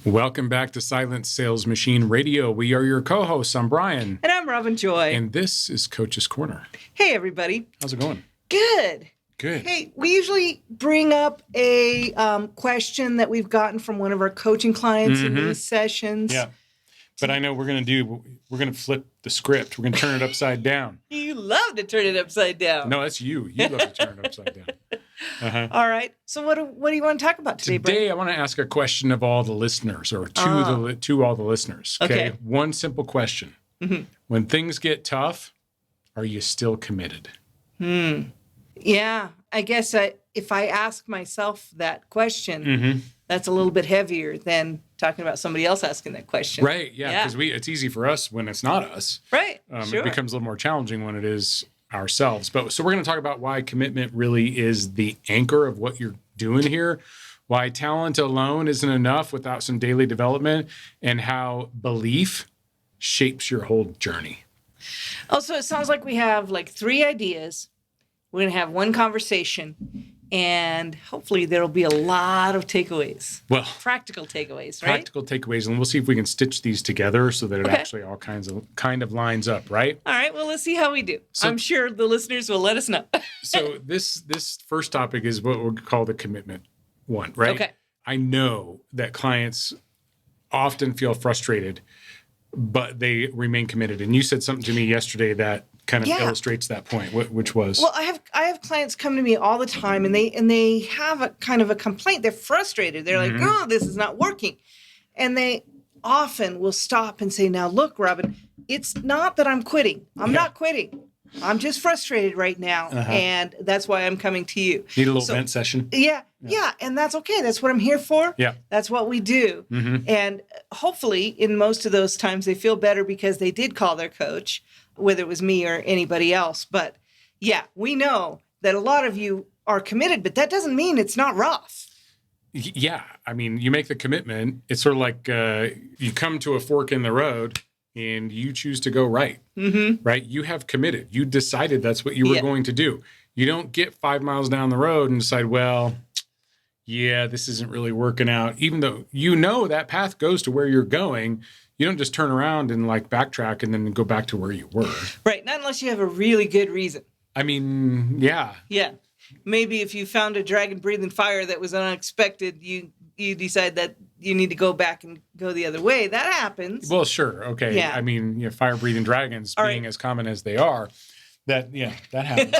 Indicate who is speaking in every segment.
Speaker 1: Welcome back to Silent Sales Machine Radio. We are your co-hosts. I'm Brian.
Speaker 2: And I'm Robin Joy.
Speaker 1: And this is Coach's Corner.
Speaker 2: Hey, everybody.
Speaker 1: How's it going?
Speaker 2: Good.
Speaker 1: Good.
Speaker 2: Hey, we usually bring up a question that we've gotten from one of our coaching clients in these sessions.
Speaker 1: Yeah. But I know we're going to flip the script. We're going to turn it upside down.
Speaker 2: You love to turn it upside down.
Speaker 1: No, that's you. You love to turn it upside down. Uh-huh.
Speaker 2: All right. So what do you want to talk about today, Brian?
Speaker 1: Today, I want to ask a question of all the listeners, or to all the listeners. Okay. One simple question. Mm-hmm. When things get tough, are you still committed?
Speaker 2: Yeah. I guess if I ask myself that question, that's a little bit heavier than talking about somebody else asking that question.
Speaker 1: Right. Yeah. Because it's easy for us when it's not us.
Speaker 2: Right. Sure.
Speaker 1: It becomes a little more challenging when it is ourselves. So we're going to talk about why commitment really is the anchor of what you're doing here, why talent alone isn't enough without some daily development, and how belief shapes your whole journey.
Speaker 2: Oh, so it sounds like we have like 3 ideas. We're going to have one conversation, and hopefully there'll be a lot of takeaways.
Speaker 1: Well,
Speaker 2: practical takeaways, right?
Speaker 1: Practical takeaways, and we'll see if we can stitch these together so that it actually all kind of lines up, right?
Speaker 2: All right. Well, let's see how we do. So, I'm sure the listeners will let us know.
Speaker 1: So this first topic is what we'll call the commitment one, right?
Speaker 2: Okay.
Speaker 1: I know that clients often feel frustrated, but they remain committed. And you said something to me yesterday that kind of illustrates that point, which was?
Speaker 2: Well, I have clients come to me all the time, and they have a kind of a complaint. They're frustrated. They're like, oh, this is not working. And they often will stop and say, now, look, Robin, it's not that I'm quitting. I'm not quitting. I'm just frustrated right now, and that's why I'm coming to you.
Speaker 1: Need a little vent session?
Speaker 2: Yeah, and that's okay. That's what I'm here for.
Speaker 1: Yeah.
Speaker 2: That's what we do. And hopefully, in most of those times, they feel better because they did call their coach, whether it was me or anybody else. But yeah, we know that a lot of you are committed, but that doesn't mean it's not rough.
Speaker 1: Yeah. I mean, you make the commitment. It's sort of like you come to a fork in the road and you choose to go right, right? You have committed. You decided that's what you were going to do. You don't get 5 miles down the road and decide, well, yeah, this isn't really working out. Even though you know that path goes to where you're going, you don't just turn around and like backtrack and then go back to where you were. Right.
Speaker 2: Not unless you have a really good reason.
Speaker 1: I mean, yeah.
Speaker 2: Yeah. Maybe if you found a dragon breathing fire that was unexpected, you decide that you need to go back and go the other way. That happens.
Speaker 1: Well, sure. Okay.
Speaker 2: Yeah.
Speaker 1: I mean, fire breathing dragons being as common as they are, that happens.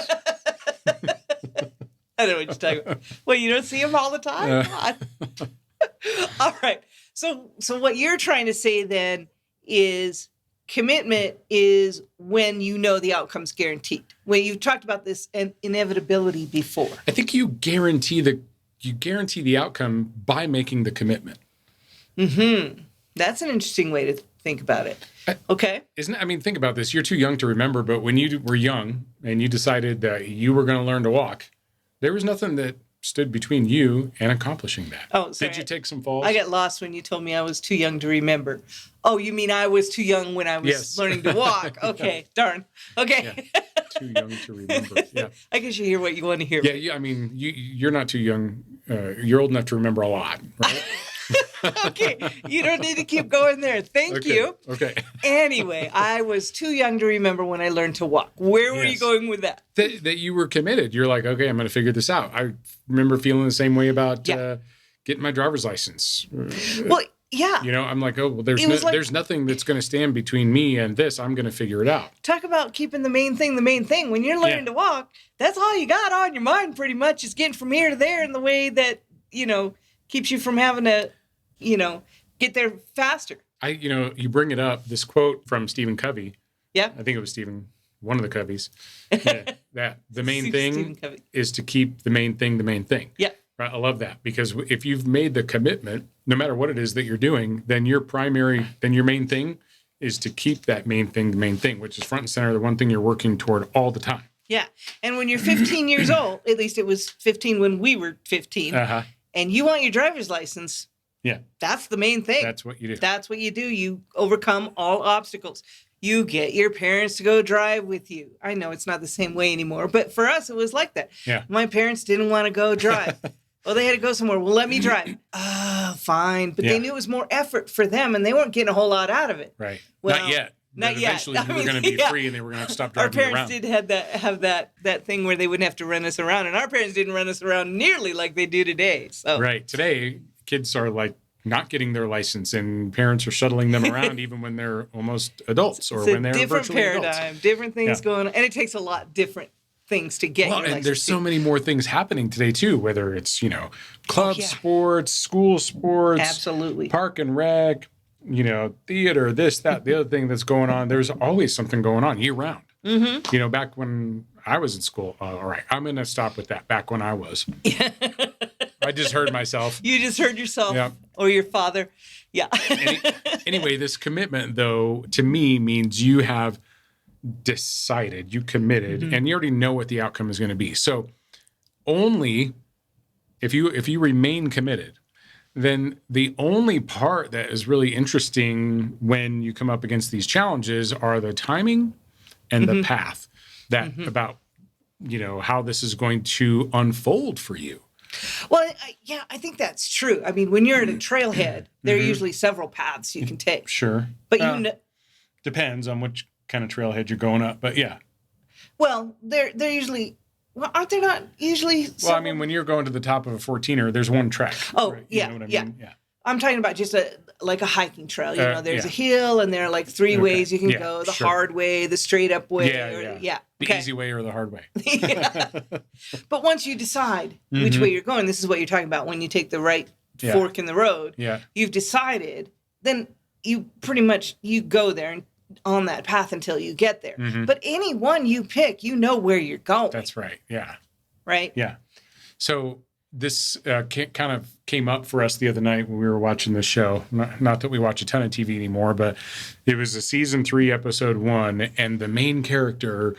Speaker 2: I know what you're talking about. Well, you don't see them all the time? All right. So what you're trying to say then is commitment is when you know the outcome's guaranteed. When you've talked about this inevitability before.
Speaker 1: I think you guarantee the outcome by making the commitment.
Speaker 2: That's an interesting way to think about it. Okay.
Speaker 1: Think about this. You're too young to remember, but when you were young and you decided that you were going to learn to walk, there was nothing that stood between you and accomplishing that.
Speaker 2: Oh, sorry.
Speaker 1: Did you take some falls?
Speaker 2: I got lost when you told me I was too young to remember. Oh, you mean I was too young when I was learning to walk? Okay, darn. Okay.
Speaker 1: Yeah. Too young to remember. Yeah.
Speaker 2: I guess you hear what you want to hear.
Speaker 1: Yeah. I mean, you're not too young. You're old enough to remember a lot, right?
Speaker 2: Okay. You don't need to keep going there. Thank you.
Speaker 1: Okay.
Speaker 2: Anyway, I was too young to remember when I learned to walk. Where were you going with that?
Speaker 1: That you were committed. You're like, okay, I'm going to figure this out. I remember feeling the same way about getting my driver's license.
Speaker 2: Well, yeah.
Speaker 1: I'm like, oh, well, there's nothing that's going to stand between me and this. I'm going to figure it out.
Speaker 2: Talk about keeping the main thing. When you're learning to walk, that's all you got on your mind pretty much is getting from here to there in the way that, keeps you from having to, get there faster.
Speaker 1: You bring it up, this quote from Stephen Covey.
Speaker 2: Yeah.
Speaker 1: I think it was Stephen, one of the Coveys. That the main thing is to keep the main thing the main thing.
Speaker 2: Yeah.
Speaker 1: Right. I love that because if you've made the commitment, no matter what it is that you're doing, then your main thing is to keep that main thing the main thing, which is front and center, the one thing you're working toward all the time.
Speaker 2: Yeah. And when you're 15 years old, at least it was 15 when we were 15, and you want your driver's license, that's the main thing.
Speaker 1: That's what you do.
Speaker 2: That's what you do. You overcome all obstacles. You get your parents to go drive with you. I know it's not the same way anymore, but for us, it was like that.
Speaker 1: Yeah.
Speaker 2: My parents didn't want to go drive. Well, they had to go somewhere. Well, let me drive. Fine. But they knew it was more effort for them, and they weren't getting a whole lot out of it.
Speaker 1: Right.
Speaker 2: Well,
Speaker 1: Not yet.
Speaker 2: Not
Speaker 1: but
Speaker 2: yet.
Speaker 1: Eventually, we were going to be free, and they were going to have to stop
Speaker 2: Our
Speaker 1: driving
Speaker 2: parents
Speaker 1: around.
Speaker 2: did have that thing where they wouldn't have to run us around, and our parents didn't run us around nearly like they do today. So
Speaker 1: Right. Today, kids are like not getting their license, and parents are shuttling them around even when they're almost adults or
Speaker 2: it's
Speaker 1: when
Speaker 2: a
Speaker 1: they're
Speaker 2: different
Speaker 1: virtually
Speaker 2: paradigm,
Speaker 1: adults.
Speaker 2: different things going on, and it takes a lot different things to get your
Speaker 1: And
Speaker 2: license.
Speaker 1: there's so many more things happening today too, whether it's, club
Speaker 2: yeah.
Speaker 1: sports, school sports,
Speaker 2: Absolutely.
Speaker 1: park and rec, theater, this, that, the other thing that's going on. There's always something going on year round. Mm-hmm. Back when I was in school, all right, I'm going to stop with that. Back when I was, I just heard myself.
Speaker 2: You just heard yourself or your father. Yeah.
Speaker 1: Anyway, this commitment though, to me means you have decided, you committed, and you already know what the outcome is going to be. So only if you remain committed, then the only part that is really interesting when you come up against these challenges are the timing and the path that about, how this is going to unfold for you.
Speaker 2: Well, I think that's true. I mean, when you're at a trailhead, there are usually several paths you can take.
Speaker 1: Sure.
Speaker 2: But
Speaker 1: depends on which kind of trailhead you're going up, but yeah.
Speaker 2: Well, they're usually, aren't they not usually?
Speaker 1: Well, I mean, when you're going to the top of a 14er, there's one track.
Speaker 2: Oh,
Speaker 1: right?
Speaker 2: yeah,
Speaker 1: You know what I
Speaker 2: yeah.
Speaker 1: mean? Yeah.
Speaker 2: I'm talking about just like a hiking trail. There's
Speaker 1: yeah.
Speaker 2: a hill, and there are like three ways you can go: the
Speaker 1: sure.
Speaker 2: hard way, the straight up way.
Speaker 1: The easy way or the hard way.
Speaker 2: Yeah. But once you decide which way you're going, this is what you're talking about when you take the right fork in the road.
Speaker 1: Yeah.
Speaker 2: You've decided, then you pretty much you go there and on that path until you get there. But any one you pick, you know where you're going.
Speaker 1: That's right. Yeah.
Speaker 2: Right?
Speaker 1: Yeah. So this kind of came up for us the other night when we were watching this show. Not that we watch a ton of TV anymore, but it was a season 3, episode 1, and the main character,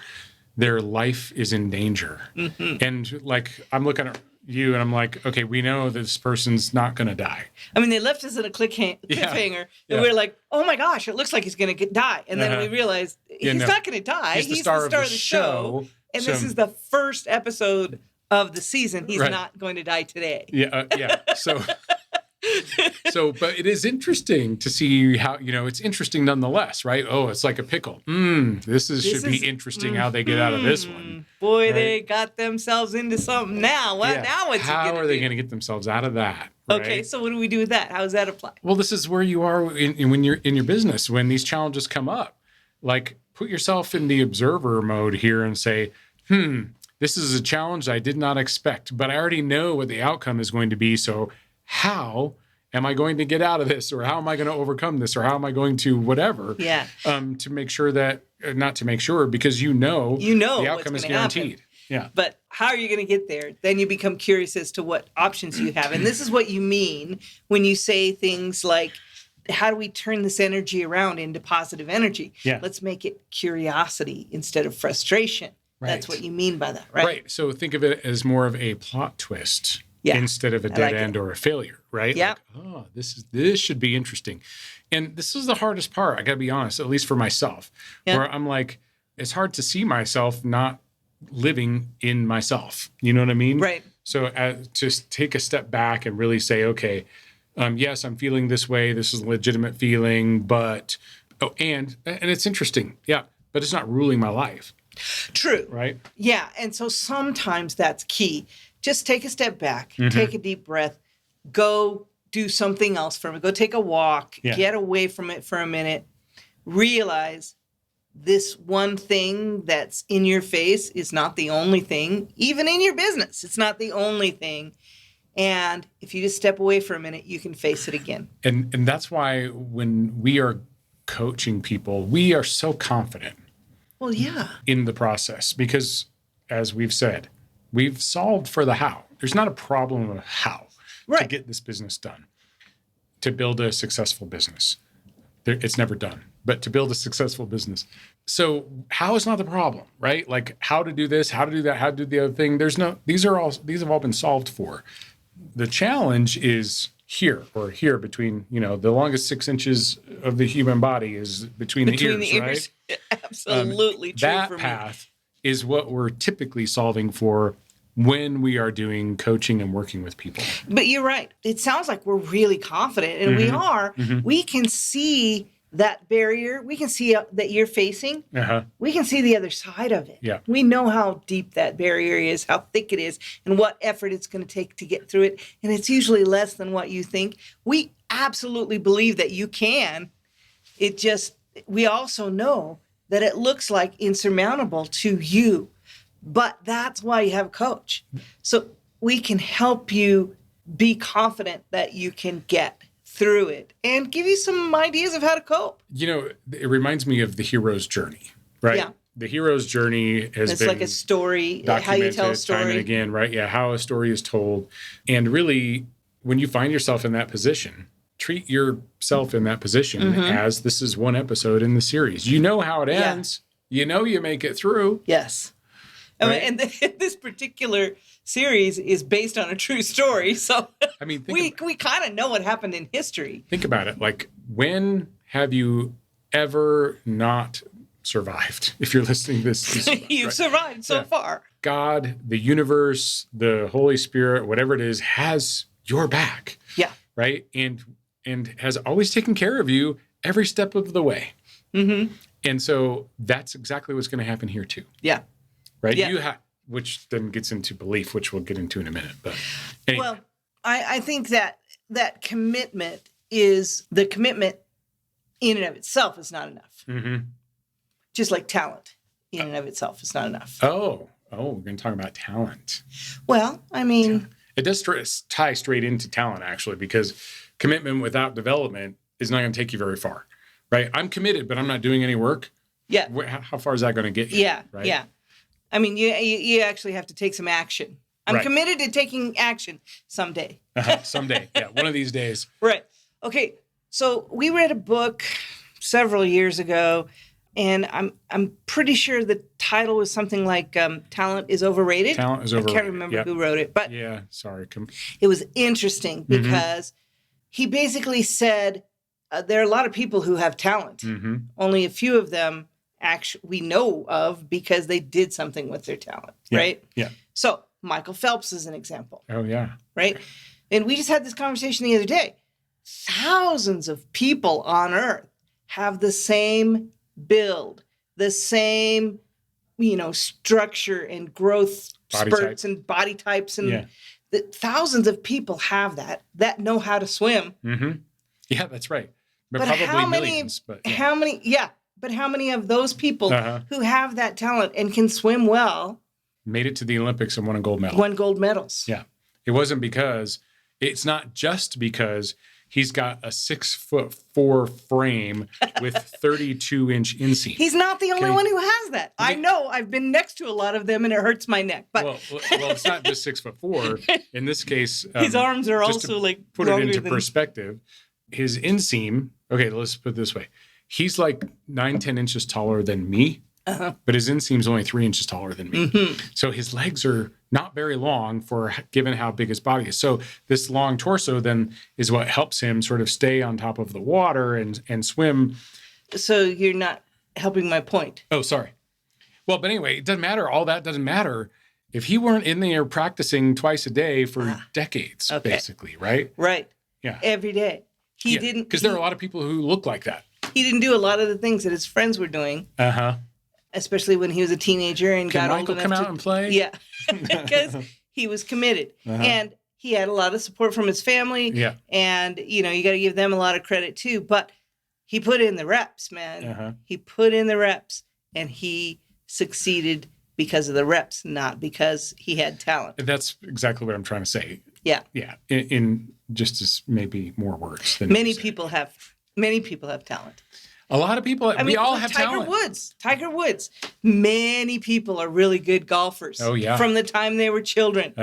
Speaker 1: their life is in danger. And like, I'm looking at you and I'm like, okay, we know this person's not going to die.
Speaker 2: I mean, they left us in a cliffhanger, and we're like, oh my gosh, it looks like he's going to die. And then we realize he's not going to die.
Speaker 1: He's the star of the show.
Speaker 2: And this is the first episode of the season. He's not going to die today.
Speaker 1: Yeah. But it is interesting to see how, it's interesting nonetheless, right? Oh, it's like a pickle. Should be interesting how they get out of this one.
Speaker 2: Boy, they got themselves into something now. Now what's
Speaker 1: how are they going to get themselves out of that? Right?
Speaker 2: Okay, so what do we do with that? How does that apply?
Speaker 1: Well, this is where you are when you're in your business, when these challenges come up. Like, put yourself in the observer mode here and say, this is a challenge I did not expect, but I already know what the outcome is going to be. So how am I going to get out of this? Or how am I going to overcome this? Or how am I going to whatever?
Speaker 2: Yeah.
Speaker 1: To make sure that, not to make sure, because the outcome is guaranteed. Happen. Yeah.
Speaker 2: But how are you going to get there? Then you become curious as to what options you have. And this is what you mean when you say things like, how do we turn this energy around into positive energy?
Speaker 1: Yeah.
Speaker 2: Let's make it curiosity instead of frustration. Right. That's what you mean by that, right?
Speaker 1: Right. So think of it as more of a plot twist instead of a dead end or a failure, right?
Speaker 2: Yeah.
Speaker 1: Like, this should be interesting. And this is the hardest part, I got to be honest, at least for myself, where I'm like, it's hard to see myself not living in myself. You know what I mean?
Speaker 2: Right.
Speaker 1: So to take a step back and really say, okay, yes, I'm feeling this way. This is a legitimate feeling, but, and it's interesting. Yeah. But it's not ruling my life.
Speaker 2: True.
Speaker 1: Right?
Speaker 2: Yeah. And so sometimes that's key. Just take a step back, take a deep breath, go do something else for a minute. Go take a walk, get away from it for a minute, realize this one thing that's in your face is not the only thing, even in your business. It's not the only thing. And if you just step away for a minute, you can face it again.
Speaker 1: And that's why when we are coaching people, we are so confident.
Speaker 2: Well, yeah.
Speaker 1: In the process, because as we've said, we've solved for the how. There's not a problem of how to get this business done, to build a successful business. It's never done, but to build a successful business. So how is not the problem, right? Like how to do this, how to do that, how to do the other thing. These have all been solved for. The challenge is here between, the longest 6 inches of the human body is between the ears, right?
Speaker 2: Absolutely true
Speaker 1: that
Speaker 2: for me.
Speaker 1: path is what we're typically solving for when we are doing coaching and working with people.
Speaker 2: But you're right. It sounds like we're really confident, and we are. We can see that barrier. We can see that you're facing. We can see the other side of it.
Speaker 1: Yeah.
Speaker 2: We know how deep that barrier is, how thick it is, and what effort it's going to take to get through it. And it's usually less than what you think. We absolutely believe that you can. We also know that it looks like insurmountable to you. But that's why you have a coach. So we can help you be confident that you can get through it and give you some ideas of how to cope.
Speaker 1: It reminds me of the hero's journey, right?
Speaker 2: Yeah.
Speaker 1: The hero's journey has been
Speaker 2: like a story, how you tell a story.
Speaker 1: Time and again, right? Yeah, how a story is told. And really, when you find yourself in that position, treat yourself in that position as this is one episode in the series. You know how it ends. You know you make it through.
Speaker 2: Yes. Right? And this particular series is based on a true story. So we kind of know what happened in history.
Speaker 1: Think about it. Like, when have you ever not survived? If you're listening to this,
Speaker 2: you've survived so far.
Speaker 1: God, the universe, the Holy Spirit, whatever it is, has your back.
Speaker 2: Yeah.
Speaker 1: Right? And has always taken care of you every step of the way. And so that's exactly what's going to happen here too.
Speaker 2: Yeah.
Speaker 1: Right?
Speaker 2: Yeah.
Speaker 1: Which then gets into belief, which we'll get into in a minute. But anyway.
Speaker 2: Well, I think that commitment is the commitment in and of itself is not enough. Just like talent in and of itself is not enough.
Speaker 1: Oh, we're going to talk about talent.
Speaker 2: Well,
Speaker 1: it does tie straight into talent, actually, because commitment without development is not going to take you very far, right? I'm committed, but I'm not doing any work.
Speaker 2: Yeah.
Speaker 1: How far is that going to get you?
Speaker 2: Yeah.
Speaker 1: Right?
Speaker 2: Yeah. You actually have to take some action. I'm committed to taking action someday.
Speaker 1: Someday. Yeah. One of these days.
Speaker 2: Right. Okay. So we read a book several years ago, and I'm pretty sure the title was something like Talent is Overrated.
Speaker 1: Talent is Overrated.
Speaker 2: I can't remember who wrote it, but
Speaker 1: yeah, sorry.
Speaker 2: It was interesting because he basically said there are a lot of people who have talent. Only a few of them we know of because they did something with their talent, right?
Speaker 1: Yeah.
Speaker 2: So Michael Phelps is an example.
Speaker 1: Oh, yeah.
Speaker 2: Right? And we just had this conversation the other day. Thousands of people on Earth have the same build, the same, structure and growth spurts and body types. And thousands of people have that know how to swim.
Speaker 1: Yeah, that's right. But
Speaker 2: probably
Speaker 1: how many, millions.
Speaker 2: But how many of those people who have that talent and can swim well
Speaker 1: made it to the Olympics and won a gold medal?
Speaker 2: Won gold medals.
Speaker 1: Yeah. It's not just because he's got a 6'4" frame with 32-inch inseam.
Speaker 2: He's not the only one who has that. I know. I've been next to a lot of them and it hurts my neck. But
Speaker 1: well, it's not just 6'4". In this case,
Speaker 2: his arms are also
Speaker 1: put it into perspective. His inseam. Okay, let's put it this way. He's like 9-10 inches taller than me, but his inseam's only 3 inches taller than me. So his legs are not very long given how big his body is. So this long torso then is what helps him sort of stay on top of the water and swim.
Speaker 2: So you're not helping my point.
Speaker 1: Oh, sorry. Well, but anyway, it doesn't matter. All that doesn't matter if he weren't in there practicing twice a day for decades, basically, right?
Speaker 2: Right.
Speaker 1: Yeah.
Speaker 2: Every day. He didn't.
Speaker 1: Because there are a lot of people who look like that.
Speaker 2: He didn't do a lot of the things that his friends were doing. Especially when he was a teenager and got old enough
Speaker 1: to come out and play?
Speaker 2: Yeah. Because he was committed. And he had a lot of support from his family.
Speaker 1: Yeah.
Speaker 2: And, you got to give them a lot of credit too. But he put in the reps, man. He put in the reps and he succeeded because of the reps, not because he had talent.
Speaker 1: That's exactly what I'm trying to say.
Speaker 2: Yeah.
Speaker 1: Yeah. In just as maybe more words than
Speaker 2: many people have talent.
Speaker 1: A lot of people. We all have
Speaker 2: Tiger
Speaker 1: talent.
Speaker 2: Tiger Woods. Many people are really good golfers.
Speaker 1: Oh yeah.
Speaker 2: From the time they were children.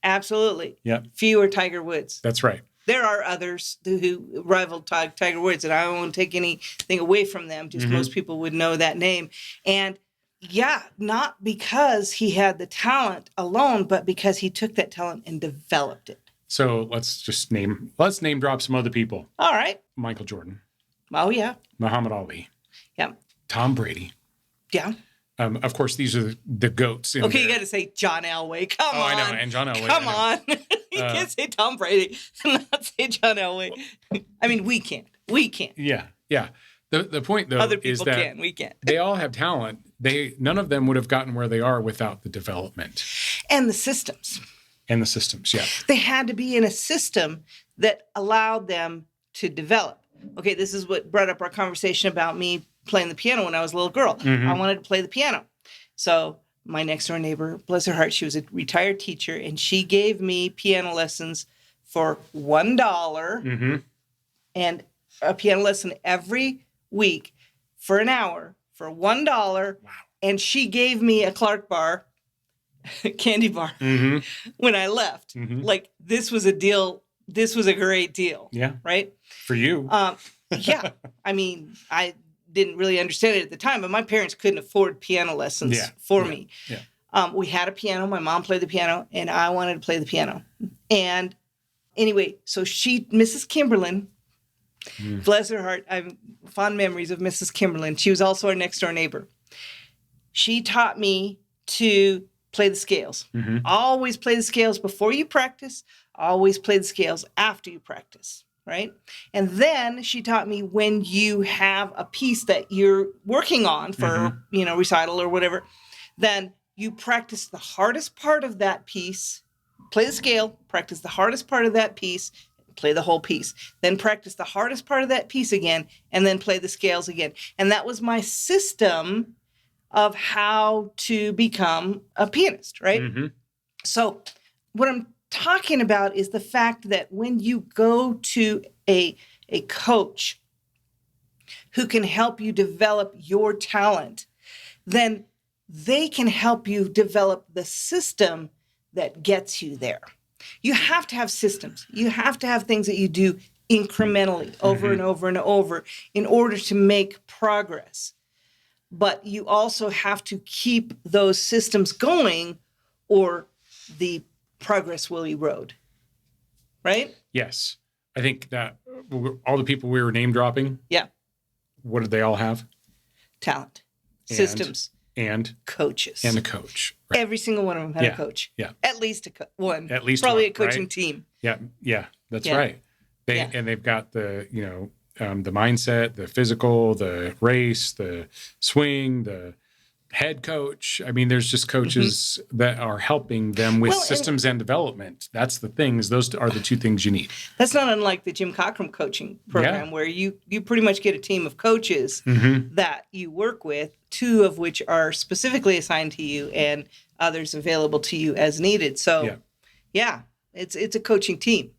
Speaker 2: Absolutely.
Speaker 1: Yeah.
Speaker 2: Few are Tiger Woods.
Speaker 1: That's right.
Speaker 2: There are others who rival Tiger Woods, and I won't take anything away from them. Just most people would know that name. And not because he had the talent alone, but because he took that talent and developed it.
Speaker 1: So let's name drop some other people.
Speaker 2: All right.
Speaker 1: Michael Jordan.
Speaker 2: Oh, yeah.
Speaker 1: Muhammad Ali.
Speaker 2: Yeah.
Speaker 1: Tom Brady.
Speaker 2: Yeah.
Speaker 1: Of course, these are the goats.
Speaker 2: Okay, you got to say John Elway. Come on.
Speaker 1: I know, and John Elway.
Speaker 2: Come on. You can't say Tom Brady and not say John Elway. I mean, we can't. We can't.
Speaker 1: Yeah. The point, though,
Speaker 2: Other
Speaker 1: is
Speaker 2: people
Speaker 1: that
Speaker 2: can. We can't.
Speaker 1: they all have talent. None of them would have gotten where they are without the development.
Speaker 2: And the systems.
Speaker 1: And the systems, yeah.
Speaker 2: They had to be in a system that allowed them to develop. Okay, this is what brought up our conversation about me playing the piano when I was a little girl.
Speaker 1: Mm-hmm.
Speaker 2: I wanted to play the piano. So my next door neighbor, bless her heart, she was a retired teacher, and she gave me piano lessons for $1
Speaker 1: Mm-hmm.
Speaker 2: and a piano lesson every week for an hour for $1.
Speaker 1: Wow.
Speaker 2: And she gave me a Clark bar, candy bar,
Speaker 1: Mm-hmm.
Speaker 2: when I left.
Speaker 1: Mm-hmm.
Speaker 2: Like, this was a deal. This was a great deal.
Speaker 1: Yeah.
Speaker 2: Right?
Speaker 1: For you.
Speaker 2: Yeah. I mean, I didn't really understand it at the time, but my parents couldn't afford piano lessons for me.
Speaker 1: Yeah.
Speaker 2: We had a piano. My mom played the piano, and I wanted to play the piano. And anyway, so Mrs. Kimberlin, bless her heart, I have fond memories of Mrs. Kimberlin. She was also our next door neighbor. She taught me to play the scales.
Speaker 1: Mm-hmm.
Speaker 2: Always play the scales before you practice. Always play the scales after you practice, right? And then she taught me when you have a piece that you're working on for, recital or whatever, then you practice the hardest part of that piece, play the scale, practice the hardest part of that piece, play the whole piece, then practice the hardest part of that piece again, and then play the scales again. And that was my system of how to become a pianist, right?
Speaker 1: Mm-hmm.
Speaker 2: So what I'm talking about is the fact that when you go to a coach who can help you develop your talent, then they can help you develop the system that gets you there. You have to have systems. You have to have things that you do incrementally over and over and over in order to make progress. But you also have to keep those systems going, or the progress will erode. Right?
Speaker 1: Yes. I think that all the people we were name dropping,
Speaker 2: Yeah.
Speaker 1: what did they all have?
Speaker 2: Talent, systems,
Speaker 1: and
Speaker 2: coaches.
Speaker 1: And a coach. Right?
Speaker 2: Every single one of them had a coach.
Speaker 1: Yeah.
Speaker 2: At least one.
Speaker 1: At least
Speaker 2: probably
Speaker 1: one,
Speaker 2: a coaching
Speaker 1: right?
Speaker 2: team.
Speaker 1: Yeah. That's right. And they've got the mindset, the physical, the race, the swing, the head coach. I mean, there's just coaches that are helping them with systems and development. That's the things. Those are the two things you need.
Speaker 2: That's not unlike the Jim Cockrum coaching program, where you pretty much get a team of coaches that you work with, two of which are specifically assigned to you and others available to you as needed. So, it's a coaching team.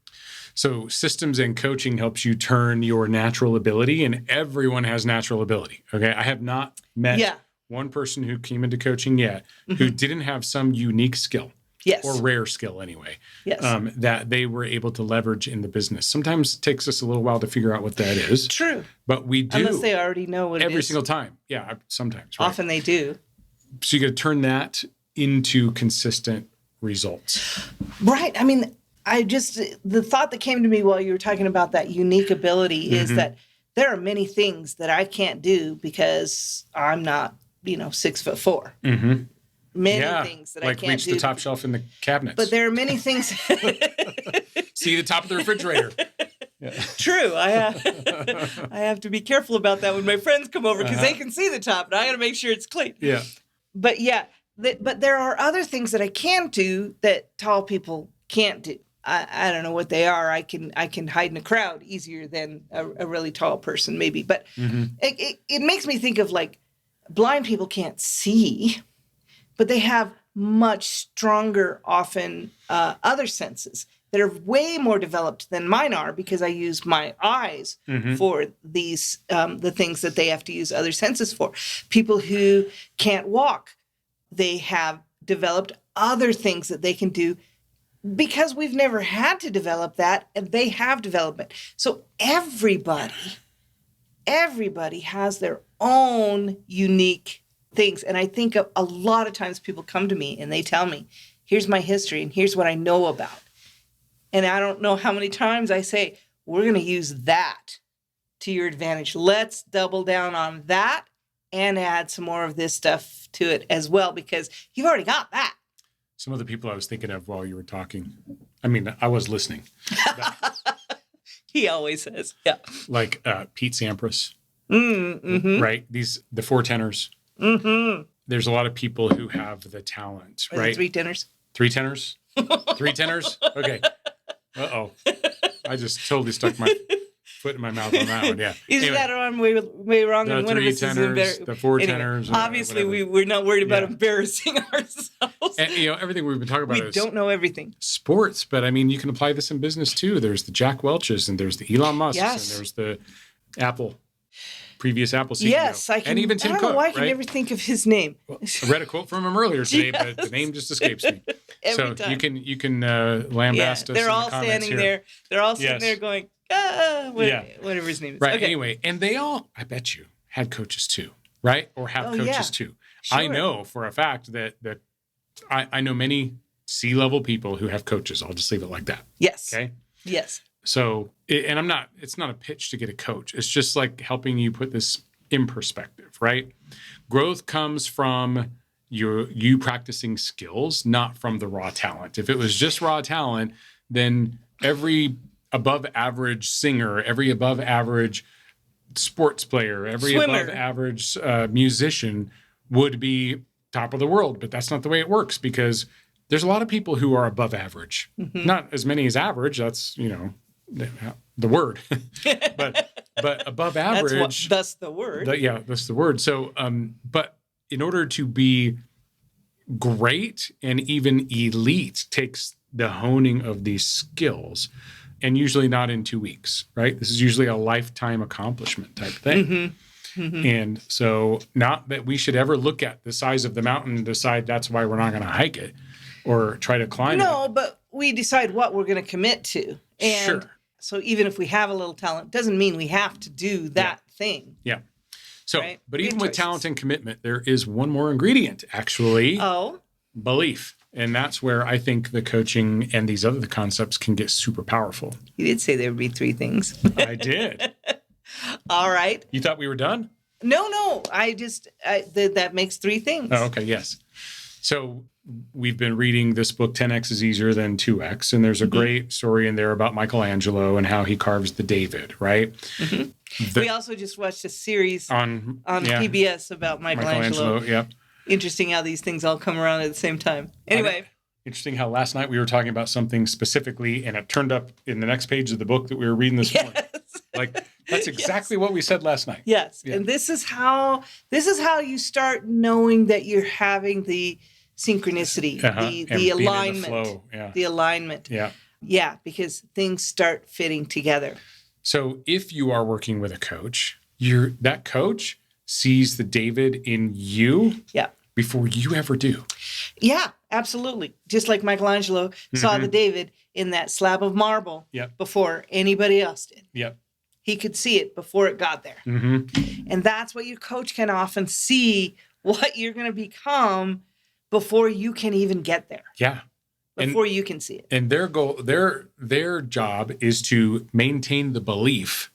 Speaker 1: So systems and coaching helps you turn your natural ability, and everyone has natural ability. Okay. I have not met one person who came into coaching yet who didn't have some unique skill.
Speaker 2: Yes.
Speaker 1: Or rare skill anyway.
Speaker 2: Yes.
Speaker 1: That they were able to leverage in the business. Sometimes it takes us a little while to figure out what that is.
Speaker 2: True.
Speaker 1: But we do.
Speaker 2: Unless they already know what it is.
Speaker 1: Every single time. Yeah, sometimes. Right?
Speaker 2: Often they do.
Speaker 1: So you got to turn that into consistent results.
Speaker 2: Right. I mean, the thought that came to me while you were talking about that unique ability is that there are many things that I can't do because I'm not, 6'4".
Speaker 1: Mm-hmm.
Speaker 2: Many things that I can't do.
Speaker 1: Like reach the top shelf in the cabinets.
Speaker 2: But there are many things.
Speaker 1: See the top of the refrigerator.
Speaker 2: Yeah. True. I have to be careful about that when my friends come over because they can see the top, and I got to make sure it's clean.
Speaker 1: Yeah.
Speaker 2: But but there are other things that I can do that tall people can't do. I don't know what they are. I can hide in a crowd easier than a really tall person, maybe. But it makes me think of, like, blind people can't see, but they have much stronger, often other senses that are way more developed than mine are because I use my eyes for these the things that they have to use other senses for. People who can't walk, they have developed other things that they can do because we've never had to develop that, and they have development. So everybody has their own unique things. And I think a lot of times people come to me and they tell me, here's my history and here's what I know about. And I don't know how many times I say, we're going to use that to your advantage. Let's double down on that and add some more of this stuff to it as well, because you've already got that.
Speaker 1: Some of the people I was thinking of while you were talking, I mean, I was listening.
Speaker 2: He always says, yeah.
Speaker 1: Like Pete Sampras,
Speaker 2: Mm-hmm.
Speaker 1: right? The four tenors.
Speaker 2: Mm-hmm.
Speaker 1: There's a lot of people who have the talent, right?
Speaker 2: Three tenors.
Speaker 1: Three tenors? Three tenors? Okay. Uh-oh. I just totally stuck my foot in my mouth on that one. Yeah.
Speaker 2: Isn't that I'm way wrong?
Speaker 1: The
Speaker 2: And one of
Speaker 1: three
Speaker 2: us
Speaker 1: tenors,
Speaker 2: is
Speaker 1: the four
Speaker 2: anyway,
Speaker 1: tenors.
Speaker 2: Obviously,
Speaker 1: whatever.
Speaker 2: we're not worried about
Speaker 1: Yeah.
Speaker 2: embarrassing ourselves.
Speaker 1: And, everything we've been talking about
Speaker 2: We
Speaker 1: is
Speaker 2: don't know everything.
Speaker 1: sports, but I mean, you can apply this in business too. There's the Jack Welches and there's the Elon Musks
Speaker 2: Yes.
Speaker 1: and there's the previous Apple CEO.
Speaker 2: Yes, I can.
Speaker 1: And even Tim
Speaker 2: I don't
Speaker 1: Cook,
Speaker 2: know why I can
Speaker 1: right?
Speaker 2: never think of his name.
Speaker 1: Well, I read a quote from him earlier today, but the
Speaker 2: Yes.
Speaker 1: name just escapes me.
Speaker 2: Every
Speaker 1: So
Speaker 2: time.
Speaker 1: you can lambast us.
Speaker 2: They're
Speaker 1: in
Speaker 2: all
Speaker 1: the comments
Speaker 2: standing
Speaker 1: here.
Speaker 2: there. They're all sitting
Speaker 1: Yes.
Speaker 2: there going, whatever his name is.
Speaker 1: Right.
Speaker 2: Okay.
Speaker 1: Anyway, and they all, I bet you, had coaches too, right? Or have
Speaker 2: Oh,
Speaker 1: coaches
Speaker 2: yeah.
Speaker 1: too.
Speaker 2: Sure.
Speaker 1: I know for a fact that I know many C-level people who have coaches. I'll just leave it like that.
Speaker 2: Yes.
Speaker 1: Okay.
Speaker 2: Yes.
Speaker 1: So, and it's not a pitch to get a coach. It's just like helping you put this in perspective, right? Growth comes from you practicing skills, not from the raw talent. If it was just raw talent, then every above average singer, every above average sports player, every
Speaker 2: Swimmer.
Speaker 1: above average musician would be top of the world. But that's not the way it works, because there's a lot of people who are above average.
Speaker 2: Mm-hmm.
Speaker 1: Not as many as average. That's, the word. but above average.
Speaker 2: That's the word.
Speaker 1: That's the word. So, but in order to be great and even elite takes the honing of these skills, and usually not in 2 weeks, right? This is usually a lifetime accomplishment type thing.
Speaker 2: Mm-hmm. Mm-hmm.
Speaker 1: And so, not that we should ever look at the size of the mountain and decide that's why we're not going to hike it or try to climb it.
Speaker 2: No, but we decide what we're going to commit to. And
Speaker 1: Sure.
Speaker 2: so even if we have a little talent, doesn't mean we have to do that thing.
Speaker 1: Yeah. So,
Speaker 2: Right?
Speaker 1: but
Speaker 2: We
Speaker 1: even
Speaker 2: have
Speaker 1: with
Speaker 2: choices.
Speaker 1: talent and commitment, there is one more ingredient, actually.
Speaker 2: Oh,
Speaker 1: Belief. And that's where I think the coaching and these other concepts can get super powerful.
Speaker 2: you did say there would be 3 things.
Speaker 1: I did.
Speaker 2: All right.
Speaker 1: You thought we were done?
Speaker 2: No. That makes 3 things.
Speaker 1: Oh, okay. Yes. So we've been reading this book, 10X is Easier Than 2X. And there's a great story in there about Michelangelo and how he carves the David, right?
Speaker 2: Mm-hmm. We also just watched a series
Speaker 1: on
Speaker 2: PBS about Michelangelo.
Speaker 1: Yep.
Speaker 2: Interesting how these things all come around at the same time. Anyway.
Speaker 1: Interesting how last night we were talking about something specifically and it turned up in the next page of the book that we were reading this morning. Like that's exactly what we said last night.
Speaker 2: Yes.
Speaker 1: Yeah.
Speaker 2: And this is how you start knowing that you're having the synchronicity,
Speaker 1: And
Speaker 2: the
Speaker 1: being in the
Speaker 2: alignment.
Speaker 1: flow. Yeah.
Speaker 2: The alignment.
Speaker 1: Yeah.
Speaker 2: Yeah, because things start fitting together.
Speaker 1: So if you are working with a coach, that coach sees the David in you
Speaker 2: Yeah.
Speaker 1: before you ever do.
Speaker 2: Yeah, absolutely. Just like Michelangelo saw the David in that slab of marble
Speaker 1: Yep.
Speaker 2: before anybody else did.
Speaker 1: Yep.
Speaker 2: He could see it before it got there.
Speaker 1: Mm-hmm.
Speaker 2: And that's what your coach can often see, what you're going to become before you can even get there,
Speaker 1: Yeah.
Speaker 2: before you can see it.
Speaker 1: And their goal, their job is to maintain the belief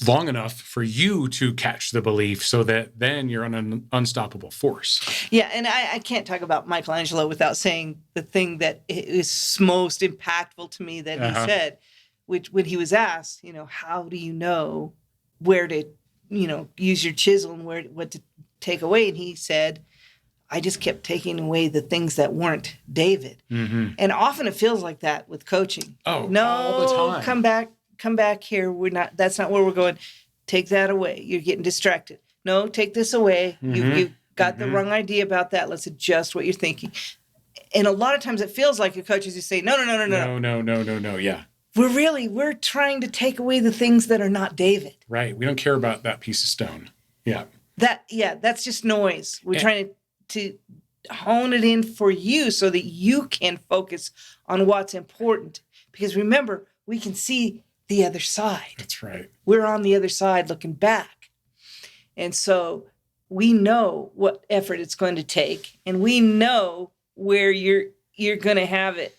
Speaker 1: long enough for you to catch the belief so that then you're an unstoppable force.
Speaker 2: Yeah, and I can't talk about Michelangelo without saying the thing that is most impactful to me that he said, which when he was asked, how do you know where to, use your chisel and what to take away? And he said, I just kept taking away the things that weren't David.
Speaker 1: Mm-hmm.
Speaker 2: And often it feels like that with coaching.
Speaker 1: Oh,
Speaker 2: no,
Speaker 1: all the time.
Speaker 2: Come back here. That's not where we're going. Take that away. You're getting distracted. No, take this away.
Speaker 1: Mm-hmm.
Speaker 2: You've got the wrong idea about that. Let's adjust what you're thinking. And a lot of times it feels like your coaches just say, no.
Speaker 1: No. Yeah.
Speaker 2: We're trying to take away the things that are not David.
Speaker 1: Right. We don't care about that piece of stone. Yeah.
Speaker 2: That's just noise. We're trying to hone it in for you so that you can focus on what's important. Because remember, we can see the other side.
Speaker 1: That's right.
Speaker 2: We're on the other side looking back. And so we know what effort it's going to take, and we know where you're going to have it,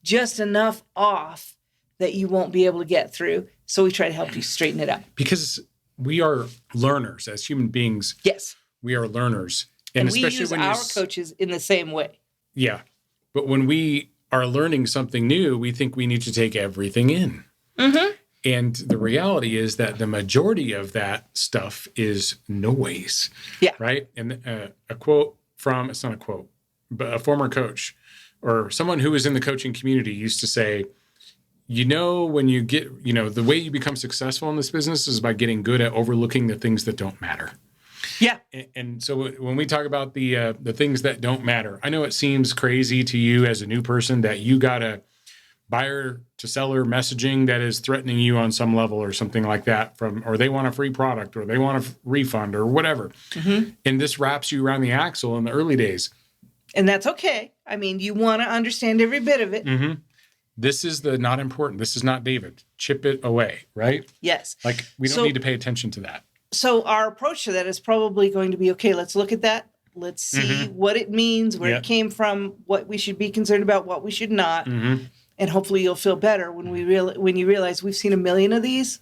Speaker 2: just enough off that you won't be able to get through. So we try to help you straighten it out.
Speaker 1: Because we are learners as human beings.
Speaker 2: Yes.
Speaker 1: We are learners.
Speaker 2: And
Speaker 1: especially
Speaker 2: we use
Speaker 1: when
Speaker 2: our coaches in the same way.
Speaker 1: Yeah. But when we are learning something new, we think we need to take everything in.
Speaker 2: Mm-hmm.
Speaker 1: And the reality is that the majority of that stuff is noise.
Speaker 2: Yeah.
Speaker 1: Right. And a quote from, it's not a quote, but a former coach or someone who was in the coaching community used to say, when you get, the way you become successful in this business is by getting good at overlooking the things that don't matter.
Speaker 2: Yeah.
Speaker 1: And so when we talk about the things that don't matter, I know it seems crazy to you as a new person that you got a buyer to seller messaging that is threatening you on some level or something like that or they want a free product or they want a refund or whatever. Mm-hmm. And this wraps you around the axle in the early days.
Speaker 2: And that's okay. I mean, you want to understand every bit of it.
Speaker 1: Mm-hmm. This is the not important. This is not David. Chip it away, right?
Speaker 2: Yes.
Speaker 1: Like we don't need to pay attention to that.
Speaker 2: So our approach to that is probably going to be, okay, let's look at that. Let's see what it means, where it came from, what we should be concerned about, what we should not. Mm-hmm. And hopefully you'll feel better when you realize we've seen 1 million of these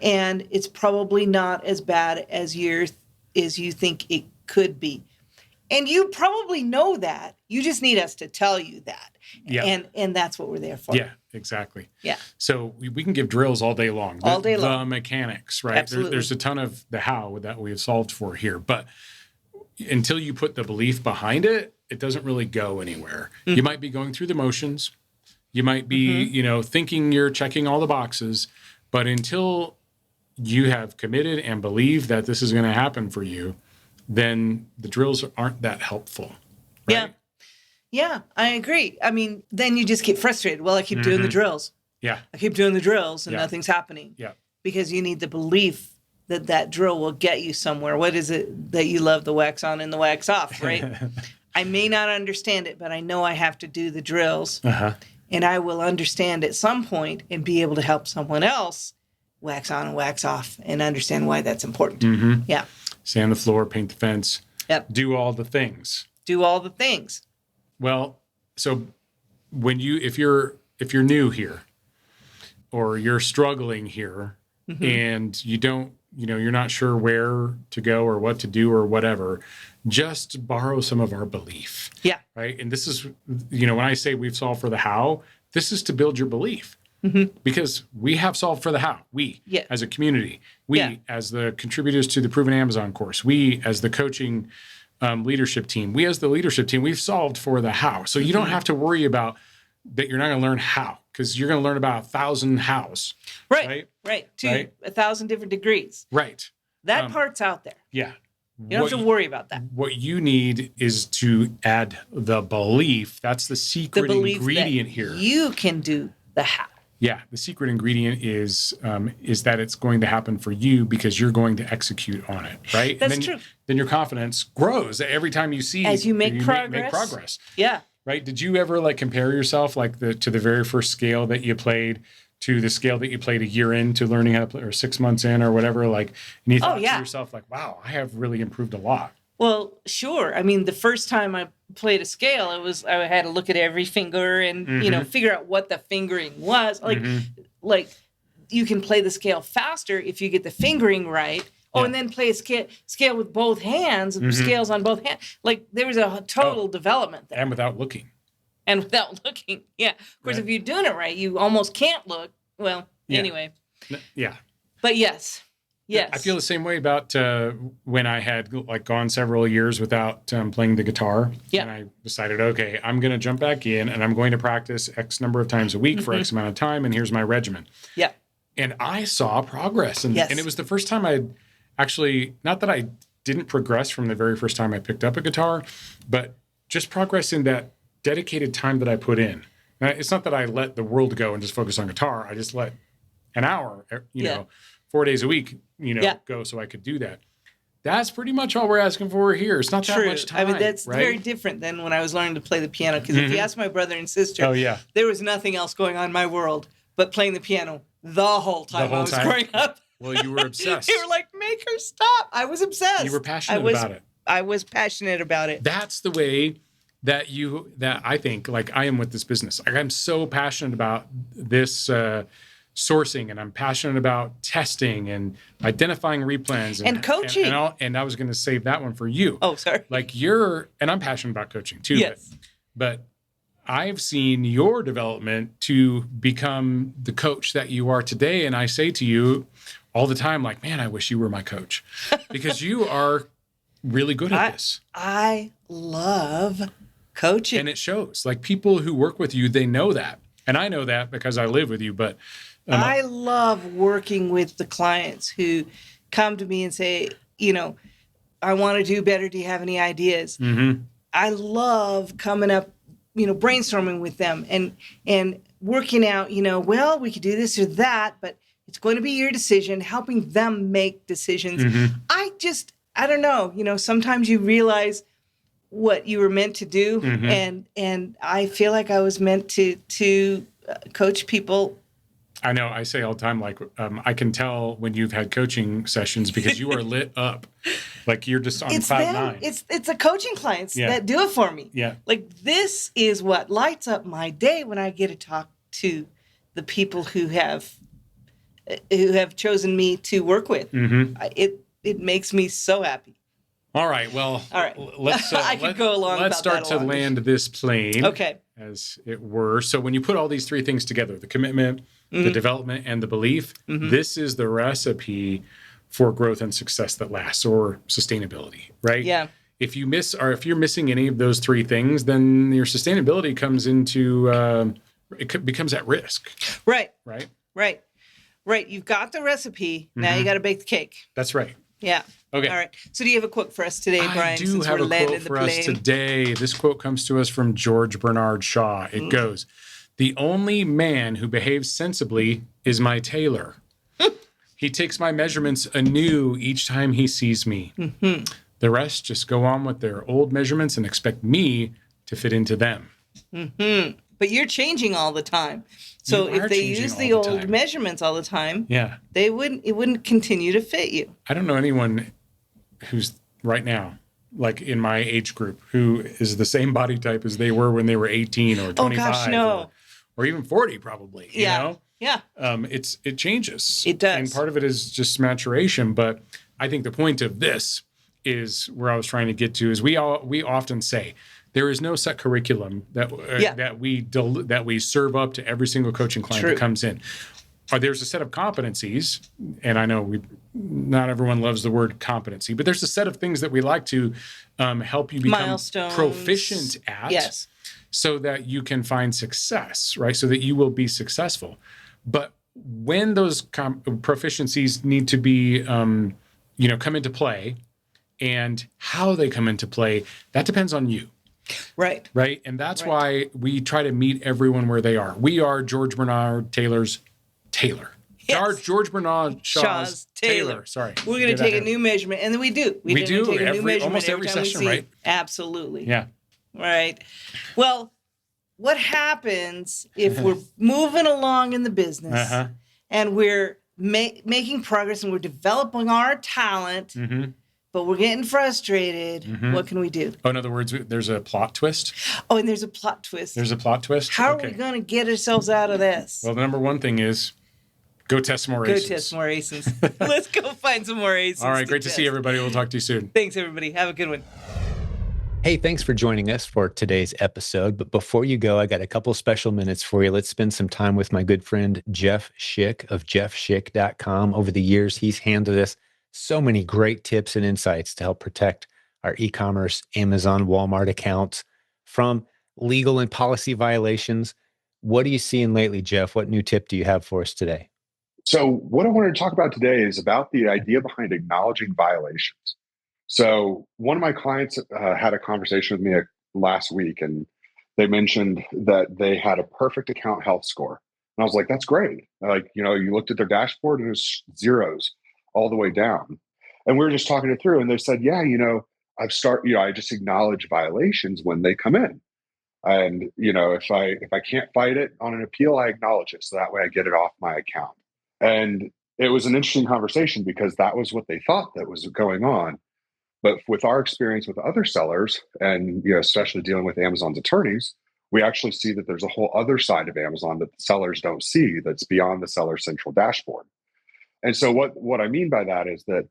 Speaker 2: and it's probably not as bad as you think it could be. And you probably know that. You just need us to tell you that. Yeah. And that's what we're there for.
Speaker 1: Yeah, exactly.
Speaker 2: Yeah.
Speaker 1: So we can give drills all day long.
Speaker 2: All day long.
Speaker 1: The mechanics, right?
Speaker 2: Absolutely.
Speaker 1: There's a ton of the how that we have solved for here. But until you put the belief behind it, it doesn't really go anywhere. Mm-hmm. You might be going through the motions. You might be, thinking you're checking all the boxes. But until you have committed and believe that this is going to happen for you, then the drills aren't that helpful. Right?
Speaker 2: Yeah. Yeah, I agree. I mean, then you just get frustrated. Well, I keep doing the drills.
Speaker 1: Yeah.
Speaker 2: I keep doing the drills and nothing's happening.
Speaker 1: Yeah.
Speaker 2: Because you need the belief that drill will get you somewhere. What is it that you love the wax on and the wax off, right? I may not understand it, but I know I have to do the drills. Uh-huh. And I will understand at some point and be able to help someone else wax on and wax off and understand why that's important. Mm-hmm. Yeah.
Speaker 1: Sand the floor, paint the fence.
Speaker 2: Yep.
Speaker 1: Do all the things.
Speaker 2: Do all the things.
Speaker 1: Well, so if you're new here or you're struggling here and you don't, you're not sure where to go or what to do or whatever, just borrow some of our belief.
Speaker 2: Yeah.
Speaker 1: Right. And this is, when I say we've solved for the how, this is to build your belief. Because we have solved for the how. We, as a community, as the contributors to the Proven Amazon course, we as the coaching leadership team, we as the leadership team, we've solved for the how. So you don't have to worry about that you're not going to learn how, because you're going to learn about 1,000 hows.
Speaker 2: Right. To 1,000 different degrees.
Speaker 1: Right.
Speaker 2: That part's out there.
Speaker 1: Yeah.
Speaker 2: You don't have to worry about that.
Speaker 1: What you need is to add the belief. That's the secret ingredient here.
Speaker 2: You can do the how.
Speaker 1: Yeah, the secret ingredient is that it's going to happen for you because you're going to execute on it, right?
Speaker 2: That's true.
Speaker 1: Then your confidence grows every time you see
Speaker 2: as you make progress.
Speaker 1: Make progress.
Speaker 2: Yeah.
Speaker 1: Right? Did you ever compare yourself to the very first scale that you played to the scale that you played a year into learning how to play, or 6 months in or whatever? And you thought to yourself wow, I have really improved a lot.
Speaker 2: Well, sure. I mean, the first time I played a scale, I had to look at every finger and, figure out what the fingering was. Like you can play the scale faster if you get the fingering right. Oh, and then play a scale with both hands, scales on both hands. Like there was a total development there.
Speaker 1: And without looking.
Speaker 2: Yeah. Of course, if you're doing it right, you almost can't look. Well, anyway.
Speaker 1: Yeah.
Speaker 2: But yes. Yes.
Speaker 1: I feel the same way about when I had gone several years without playing the guitar. Yeah. And I decided, okay, I'm going to jump back in and I'm going to practice X number of times a week for X amount of time. And here's my regimen.
Speaker 2: Yeah.
Speaker 1: And I saw progress. And it was the first time I'd actually, not that I didn't progress from the very first time I picked up a guitar, but just progress in that dedicated time that I put in. Now, it's not that I let the world go and just focus on guitar. I just let an hour, 4 days a week, go so I could do that. That's pretty much all we're asking for here. It's not that much time.
Speaker 2: I mean, that's very different than when I was learning to play the piano. Because if you ask my brother and sister, there was nothing else going on in my world but playing the piano the whole time I was growing up.
Speaker 1: Well, you were obsessed.
Speaker 2: You were like, make her stop. I was obsessed.
Speaker 1: You were passionate about it.
Speaker 2: I was passionate about it.
Speaker 1: That's the way that I think, I am with this business. I'm so passionate about this sourcing, and I'm passionate about testing and identifying replans
Speaker 2: And coaching.
Speaker 1: And I was going to save that one for you.
Speaker 2: Oh, sorry.
Speaker 1: Like and I'm passionate about coaching too.
Speaker 2: Yes.
Speaker 1: But I've seen your development to become the coach that you are today. And I say to you all the time, like, man, I wish you were my coach, because you are really good at this.
Speaker 2: I love coaching.
Speaker 1: And it shows. Like, people who work with you, they know that. And I know that because I live with you. But
Speaker 2: I love working with the clients who come to me and say, I want to do better. Do you have any ideas?
Speaker 1: Mm-hmm.
Speaker 2: I love coming up, brainstorming with them and working out, well, we could do this or that, but it's going to be your decision, helping them make decisions.
Speaker 1: Mm-hmm.
Speaker 2: I don't know, sometimes you realize what you were meant to do.
Speaker 1: Mm-hmm.
Speaker 2: And I feel like I was meant to coach people. I
Speaker 1: know. I say all the time, like, I can tell when you've had coaching sessions because you are lit up. Like, you're just on cloud nine.
Speaker 2: It's the coaching clients that do it for me.
Speaker 1: Yeah.
Speaker 2: Like, this is what lights up my day when I get to talk to the people who have chosen me to work with.
Speaker 1: Mm-hmm.
Speaker 2: It makes me so happy.
Speaker 1: All right. Well, let's
Speaker 2: I could go along.
Speaker 1: Let's start to land this plane.
Speaker 2: Okay.
Speaker 1: As it were. So when you put all these three things together, the commitment, the development, and the belief, this is the recipe for growth and success that lasts, or sustainability, right?
Speaker 2: Yeah.
Speaker 1: If you're missing any of those three things, then your sustainability comes into becomes at risk.
Speaker 2: Right.
Speaker 1: Right.
Speaker 2: Right. Right. You've got the recipe. Now you got to bake the cake.
Speaker 1: That's right.
Speaker 2: Yeah.
Speaker 1: Okay.
Speaker 2: All right. So do you have a quote for us today, Brian?
Speaker 1: I do have a quote for us today. This quote comes to us from George Bernard Shaw. It goes, "The only man who behaves sensibly is my tailor. He takes my measurements anew each time he sees me. The rest just go on with their old measurements and expect me to fit into them."
Speaker 2: But you're changing all the time. So if they use the old measurements all the time, it wouldn't continue to fit you.
Speaker 1: I don't know anyone who's right now, like in my age group, who is the same body type as they were when they were 18 or 25.
Speaker 2: Oh gosh, no.
Speaker 1: Or even 40 probably, you know?
Speaker 2: Yeah.
Speaker 1: It changes.
Speaker 2: It does.
Speaker 1: And part of it is just maturation. But I think the point of this is where I was trying to get to is we often say there is no set curriculum that we serve up to every single coaching client that comes in. There's a set of competencies, and I know not everyone loves the word competency, but there's a set of things that we like to help you become
Speaker 2: milestones,
Speaker 1: proficient at, so that you can find success, right? So that you will be successful. But when those proficiencies need to be, come into play, and how they come into play, that depends on you.
Speaker 2: Right.
Speaker 1: Right. And that's why we try to meet everyone where they are. We are George Bernard Taylor's Taylor.
Speaker 2: Yes.
Speaker 1: George Bernard Shaw's Taylor. Sorry.
Speaker 2: We're going to take a new measurement. And then we do. We do take a new measurement
Speaker 1: almost every
Speaker 2: time
Speaker 1: session,
Speaker 2: we see.
Speaker 1: right?
Speaker 2: Absolutely.
Speaker 1: Yeah.
Speaker 2: Right. Well, what happens if we're moving along in the business and we're making progress and we're developing our talent, but we're getting frustrated? What can we do?
Speaker 1: Oh, in other words, there's a plot twist?
Speaker 2: Oh, and there's a plot twist.
Speaker 1: There's a plot twist?
Speaker 2: How are we going to get ourselves out of this?
Speaker 1: Well, the number one thing is go test some more ACEs.
Speaker 2: Go test more ACEs. Let's go find some more ACEs.
Speaker 1: All right, great to see everybody. We'll talk to you soon.
Speaker 2: Thanks, everybody. Have a good one.
Speaker 3: Hey, thanks for joining us for today's episode. But before you go, I got a couple special minutes for you. Let's spend some time with my good friend, Jeff Schick of jeffschick.com. Over the years, he's handed us so many great tips and insights to help protect our e-commerce, Amazon, Walmart accounts from legal and policy violations. What are you seeing lately, Jeff? What new tip do you have for us today?
Speaker 4: So what I wanted to talk about today is about the idea behind acknowledging violations. So one of my clients had a conversation with me last week, and they mentioned that they had a perfect account health score. And I was like, that's great. Like, you looked at their dashboard and it was zeros all the way down. And we were just talking it through, and they said, yeah, I just acknowledge violations when they come in. And, if I can't fight it on an appeal, I acknowledge it. So that way I get it off my account. And it was an interesting conversation because that was what they thought that was going on. But with our experience with other sellers and, especially dealing with Amazon's attorneys, we actually see that there's a whole other side of Amazon that the sellers don't see that's beyond the seller central dashboard. And so what I mean by that is that,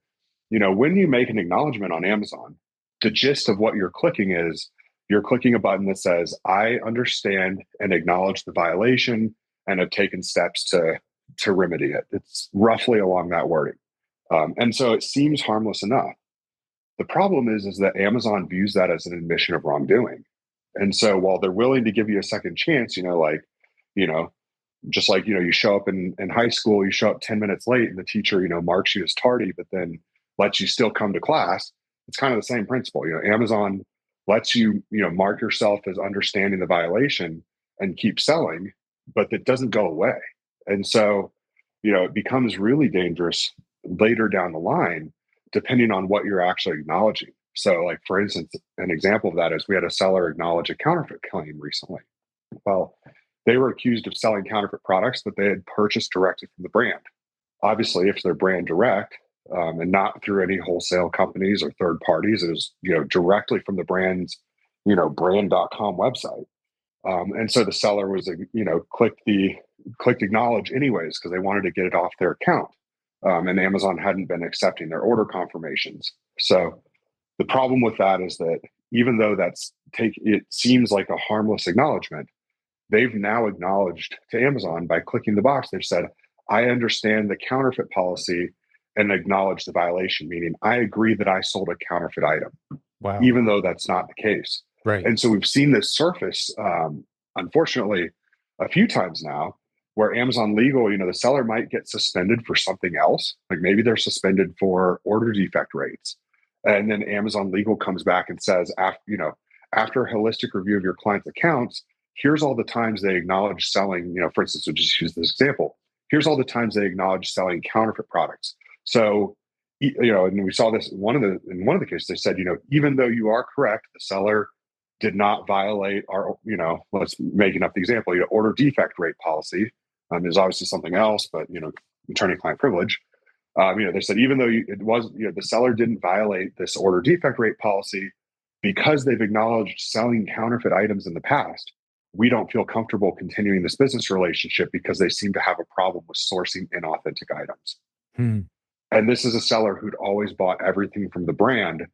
Speaker 4: when you make an acknowledgement on Amazon, the gist of what you're clicking is you're clicking a button that says, I understand and acknowledge the violation and have taken steps to remedy it. It's roughly along that wording. And so it seems harmless enough. The problem is that Amazon views that as an admission of wrongdoing. And so while they're willing to give you a second chance, just like, you show up in high school, you show up 10 minutes late and the teacher, marks you as tardy, but then lets you still come to class. It's kind of the same principle. Amazon lets you, mark yourself as understanding the violation and keep selling, but that doesn't go away. And so, it becomes really dangerous later down the line, depending on what you're actually acknowledging. So, like, for instance, an example of that is we had a seller acknowledge a counterfeit claim recently. Well, they were accused of selling counterfeit products that they had purchased directly from the brand. Obviously, if they're brand direct and not through any wholesale companies or third parties, it was directly from the brand's brand.com website. And so the seller was clicked acknowledge anyways because they wanted to get it off their account. And Amazon hadn't been accepting their order confirmations. So the problem with that is that even though it seems like a harmless acknowledgement, they've now acknowledged to Amazon by clicking the box. They've said, I understand the counterfeit policy and acknowledge the violation, meaning I agree that I sold a counterfeit item,
Speaker 3: Wow.
Speaker 4: even though that's not the case.
Speaker 3: Right.
Speaker 4: And so we've seen this surface, unfortunately, a few times now where Amazon legal, the seller might get suspended for something else. Like maybe they're suspended for order defect rates. And then Amazon legal comes back and says, after a holistic review of your client's accounts, here's all the times they acknowledge selling, for instance, we'll just use this example. Here's all the times they acknowledge selling counterfeit products. So, and we saw this in one of the cases, they said, even though you are correct, the seller did not violate our, let's making up the example, order defect rate policy. There's obviously something else, but, attorney-client privilege. They said, even though the seller didn't violate this order defect rate policy because they've acknowledged selling counterfeit items in the past, we don't feel comfortable continuing this business relationship because they seem to have a problem with sourcing inauthentic items. And this is a seller who'd always bought everything from the brand,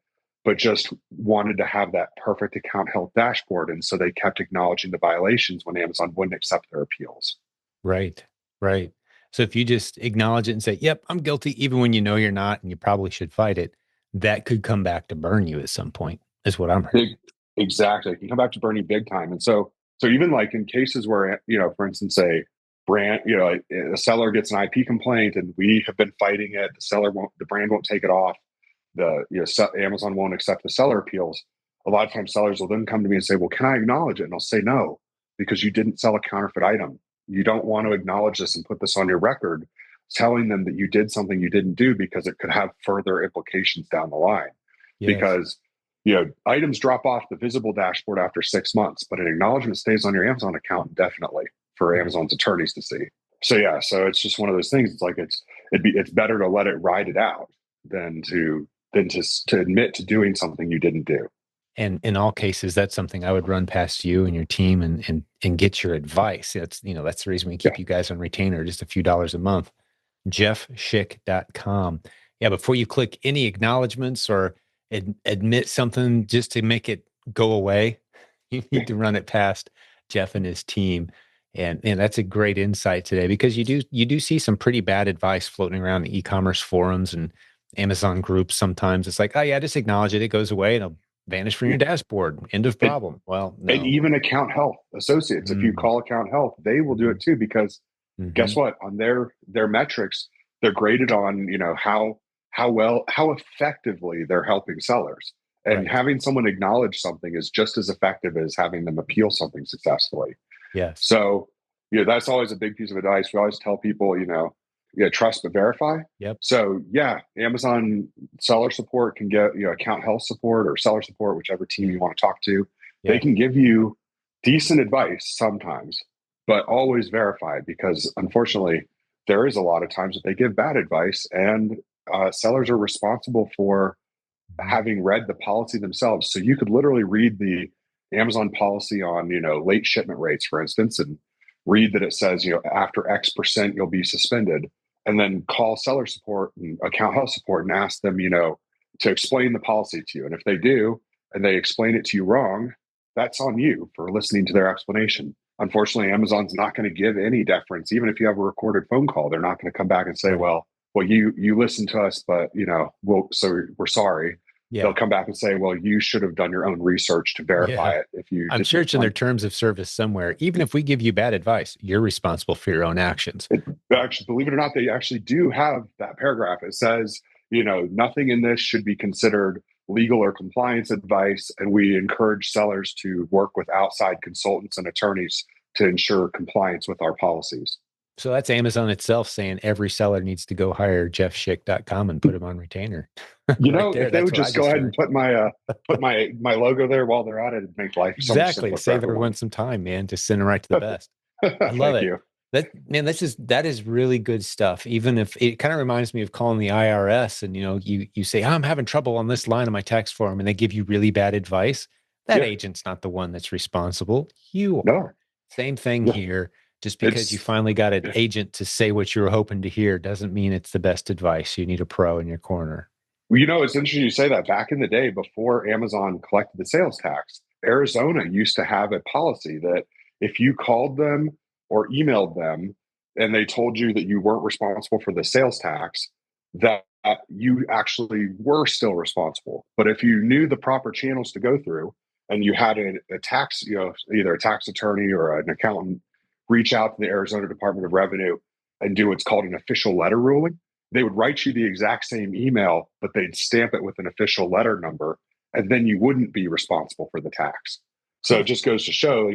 Speaker 4: but just wanted to have that perfect account health dashboard. And so they kept acknowledging the violations when Amazon wouldn't accept their appeals.
Speaker 3: Right. Right. So if you just acknowledge it and say, yep, I'm guilty, even when you know you're not, and you probably should fight it, that could come back to burn you at some point, is what I'm hearing.
Speaker 4: Exactly. It can come back to burn you big time. And so even like in cases where, for instance, a brand, a seller gets an IP complaint and we have been fighting it, the brand won't take it off. Amazon won't accept the seller appeals. A lot of times sellers will then come to me and say, well, can I acknowledge it? And I'll say no, because you didn't sell a counterfeit item. You don't want to acknowledge this and put this on your record, telling them that you did something you didn't do because it could have further implications down the line. Yes. Because items drop off the visible dashboard after 6 months, but an acknowledgement stays on your Amazon account indefinitely for Amazon's attorneys to see. So it's just one of those things. It's like it's better to let it ride it out than to admit to doing something you didn't do.
Speaker 3: And in all cases, that's something I would run past you and your team and get your advice. That's the reason we keep you guys on retainer, just a few dollars a month. jeffschick.com. Yeah, before you click any acknowledgments or admit something just to make it go away, you need to run it past Jeff and his team. And that's a great insight today, because you do see some pretty bad advice floating around the e-commerce forums and Amazon groups. Sometimes it's like, oh yeah, just acknowledge it. It goes away and it'll vanish from your dashboard. End of problem. Well, no.
Speaker 4: And even account health associates, if you call account health, they will do it too, because guess what? On their metrics, they're graded on, how effectively they're helping sellers. And having someone acknowledge something is just as effective as having them appeal something successfully.
Speaker 3: Yes.
Speaker 4: So, that's always a big piece of advice. We always tell people, trust but verify.
Speaker 3: Yep.
Speaker 4: So Amazon seller support can get, account health support or seller support, whichever team you want to talk to. Yeah. They can give you decent advice sometimes, but always verify, because unfortunately there is a lot of times that they give bad advice, and sellers are responsible for having read the policy themselves. So you could literally read the Amazon policy on, late shipment rates, for instance, and read that it says, after X% you'll be suspended, and then call seller support and account health support and ask them, to explain the policy to you. And if they do, and they explain it to you wrong, that's on you for listening to their explanation. Unfortunately, Amazon's not going to give any deference. Even if you have a recorded phone call, they're not going to come back and say, well, you listened to us, but so we're sorry. Yeah. They'll come back and say, well, you should have done your own research to verify it. If you,
Speaker 3: I'm sure it's in their terms of service somewhere. Even if we give you bad advice, you're responsible for your own actions.
Speaker 4: Actually, believe it or not, they actually do have that paragraph. It says, nothing in this should be considered legal or compliance advice, and we encourage sellers to work with outside consultants and attorneys to ensure compliance with our policies.
Speaker 3: So that's Amazon itself saying every seller needs to go hire jeffschick.com and put him on retainer.
Speaker 4: If they would just go ahead and put my logo there while they're at it, it'd make life so much simpler.
Speaker 3: Save everyone some time, man. Just send them right to the best. I love it.
Speaker 4: You.
Speaker 3: That is really good stuff. Even if it kind of reminds me of calling the IRS and you say, I'm having trouble on this line of my tax form, and they give you really bad advice. That agent's not the one that's responsible. You are. No. Same thing here. Just because you finally got an agent to say what you were hoping to hear doesn't mean it's the best advice. You need a pro in your corner.
Speaker 4: Well, it's interesting you say that. Back in the day, before Amazon collected the sales tax, Arizona used to have a policy that if you called them or emailed them and they told you that you weren't responsible for the sales tax, that you actually were still responsible. But if you knew the proper channels to go through and you had a tax, either a tax attorney or an accountant reach out to the Arizona Department of Revenue and do what's called an official letter ruling, they would write you the exact same email, but they'd stamp it with an official letter number, and then you wouldn't be responsible for the tax. So it just goes to show,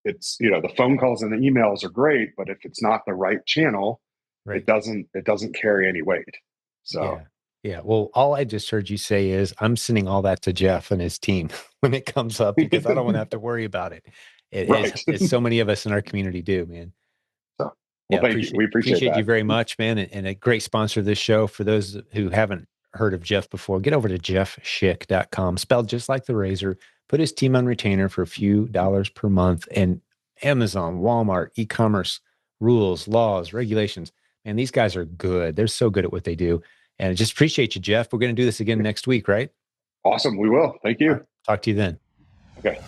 Speaker 4: it's, the phone calls and the emails are great, but if it's not the right channel, it doesn't carry any weight. So
Speaker 3: yeah. Well, all I just heard you say is I'm sending all that to Jeff and his team when it comes up, because I don't want to have to worry about it. It's so many of us in our community do, man.
Speaker 4: So, thank you. We appreciate
Speaker 3: you very much, man. And a great sponsor of this show. For those who haven't heard of Jeff before, get over to jeffschick.com, spelled just like the razor. Put his team on retainer for a few dollars per month. And Amazon, Walmart, e-commerce rules, laws, regulations. Man, these guys are good. They're so good at what they do. And I just appreciate you, Jeff. We're going to do this again next week, right?
Speaker 4: Awesome. We will. Thank you.
Speaker 3: Talk to you then.
Speaker 4: Okay.